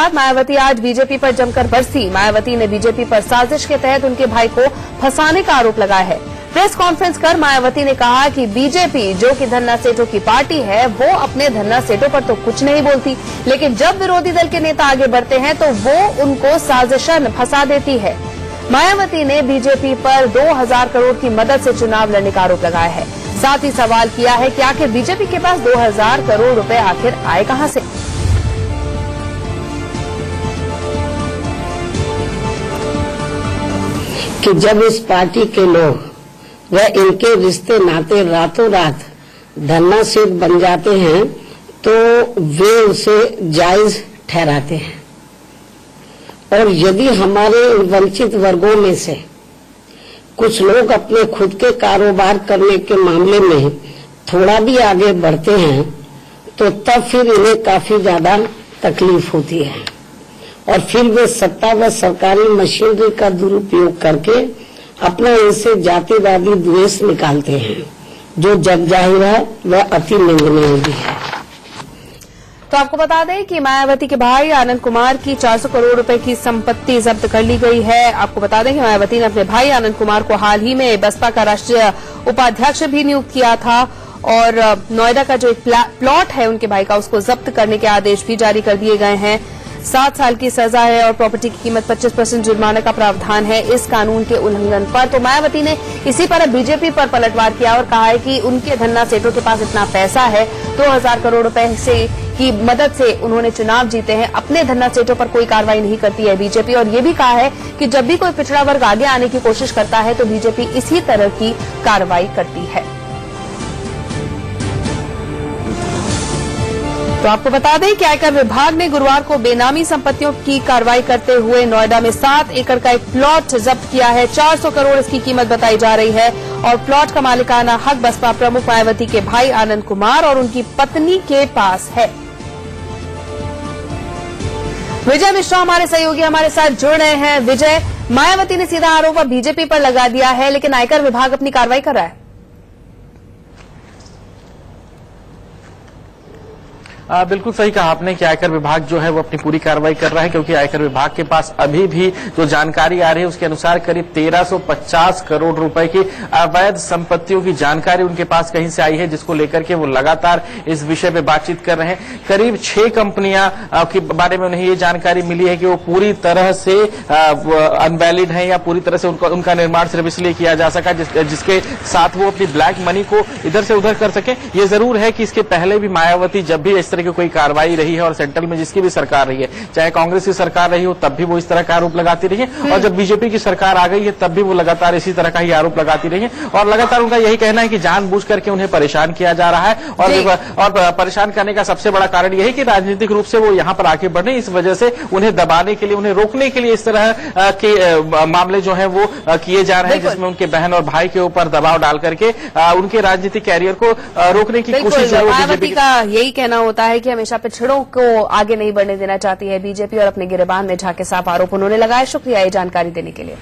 बाद मायावती आज बीजेपी पर जमकर बरसी। मायावती ने बीजेपी पर साजिश के तहत उनके भाई को फंसाने का आरोप लगाया है। प्रेस कॉन्फ्रेंस कर मायावती ने कहा कि बीजेपी, जो कि धन्ना सेठों की पार्टी है, वो अपने धन्ना सेठों पर तो कुछ नहीं बोलती, लेकिन जब विरोधी दल के नेता आगे बढ़ते हैं तो वो उनको साजिशन फंसा देती है। मायावती ने बीजेपी पर 2000 करोड़ की मदद से चुनाव लड़ने का आरोप लगाया है। साथ ही सवाल किया है कि आखिर बीजेपी के पास 2000 करोड़ रुपए आखिर आए कहां से। कि जब इस पार्टी के लोग व इनके रिश्ते नाते रातों रात धन्ना सेठ बन जाते हैं तो वे उसे जायज ठहराते हैं। और यदि हमारे वंचित वर्गों में से कुछ लोग अपने खुद के कारोबार करने के मामले में थोड़ा भी आगे बढ़ते हैं तो तब फिर इन्हें काफी ज्यादा तकलीफ होती है और फिर वे सत्ता व सरकारी मशीनरी का दुरुपयोग करके अपना इनसे जातिवादी द्वेष निकालते हैं, जो जग जाहिर है वह अति निंदनीय भी है। तो आपको बता दें कि मायावती के भाई आनंद कुमार की 400 करोड़ रुपए की संपत्ति जब्त कर ली गई है। आपको बता दें कि मायावती ने अपने भाई आनंद कुमार को हाल ही में बसपा का राष्ट्रीय उपाध्यक्ष भी नियुक्त किया था और नोएडा का जो एक प्लॉट है उनके भाई का, उसको जब्त करने के आदेश भी जारी कर दिए गए हैं। 7 साल की सजा है और प्रॉपर्टी की कीमत 25% जुर्माने का प्रावधान है इस कानून के उल्लंघन पर। तो मायावती ने इसी पर बीजेपी पर पलटवार किया और कहा है कि उनके धन्ना सेठों के पास इतना पैसा है, 2000 करोड़ रुपए से की मदद से उन्होंने चुनाव जीते हैं, अपने धन्ना सेठों पर कोई कार्रवाई नहीं करती है बीजेपी। और ये भी कहा है कि जब भी कोई पिछड़ा वर्ग आगे आने की कोशिश करता है तो बीजेपी इसी तरह की कार्रवाई करती है। तो आपको बता दें कि आयकर विभाग ने गुरुवार को बेनामी संपत्तियों की कार्रवाई करते हुए नोएडा में 7 एकड़ का एक प्लॉट जब्त किया है। 400 करोड़ इसकी कीमत बताई जा रही है और प्लॉट का मालिकाना हक बसपा प्रमुख मायावती के भाई आनंद कुमार और उनकी पत्नी के पास है। विजय मिश्रा हमारे सहयोगी हमारे साथ जुड़ रहे हैं। विजय, मायावती ने सीधा आरोप बीजेपी पर लगा दिया है, लेकिन आयकर विभाग अपनी कार्रवाई कर रहा है। बिल्कुल सही कहा आपने कि आयकर विभाग जो है वो अपनी पूरी कार्रवाई कर रहा है, क्योंकि आयकर विभाग के पास अभी भी जो जानकारी आ रही है उसके अनुसार करीब 1350 करोड़ रुपए की अवैध संपत्तियों की जानकारी उनके पास कहीं से आई है, जिसको लेकर के वो लगातार इस विषय पे बातचीत कर रहे हैं। करीब 6 कंपनियां के बारे में उन्हें ये जानकारी मिली है कि वो पूरी तरह से अनवैलिड है या पूरी तरह से उनका निर्माण सिर्फ इसलिए किया जा सका जिसके साथ वो अपनी ब्लैक मनी को इधर से उधर कर सके। ये जरूर है कि इसके पहले भी मायावती जब भी इस तरह की कोई कार्रवाई रही है और सेंट्रल में जिसकी भी सरकार रही है, चाहे कांग्रेस की सरकार रही हो, तब भी वो इस तरह का आरोप लगाती रही है और जब बीजेपी की सरकार आ गई है तब भी वो लगातार इसी तरह का ही आरोप लगाती रही है और लगातार उनका यही कहना है कि जानबूझ करके उन्हें परेशान किया जा रहा है और परेशान करने का सबसे बड़ा कारण यही कि राजनीतिक रूप से वो यहां पर आगे बढ़े, इस वजह से उन्हें दबाने के लिए, उन्हें रोकने के लिए इस तरह के मामले जो है वो किए जा रहे हैं, जिसमें उनके बहन और भाई के ऊपर दबाव डाल करके उनके राजनीतिक कैरियर को रोकने की कोशिश है। मायावती का यही कहना होता है कि हमेशा पिछड़ों को आगे नहीं बढ़ने देना चाहती है बीजेपी और अपने गिरेबान में झाके साफ आरोप उन्होंने लगाए। शुक्रिया ये जानकारी देने के लिए।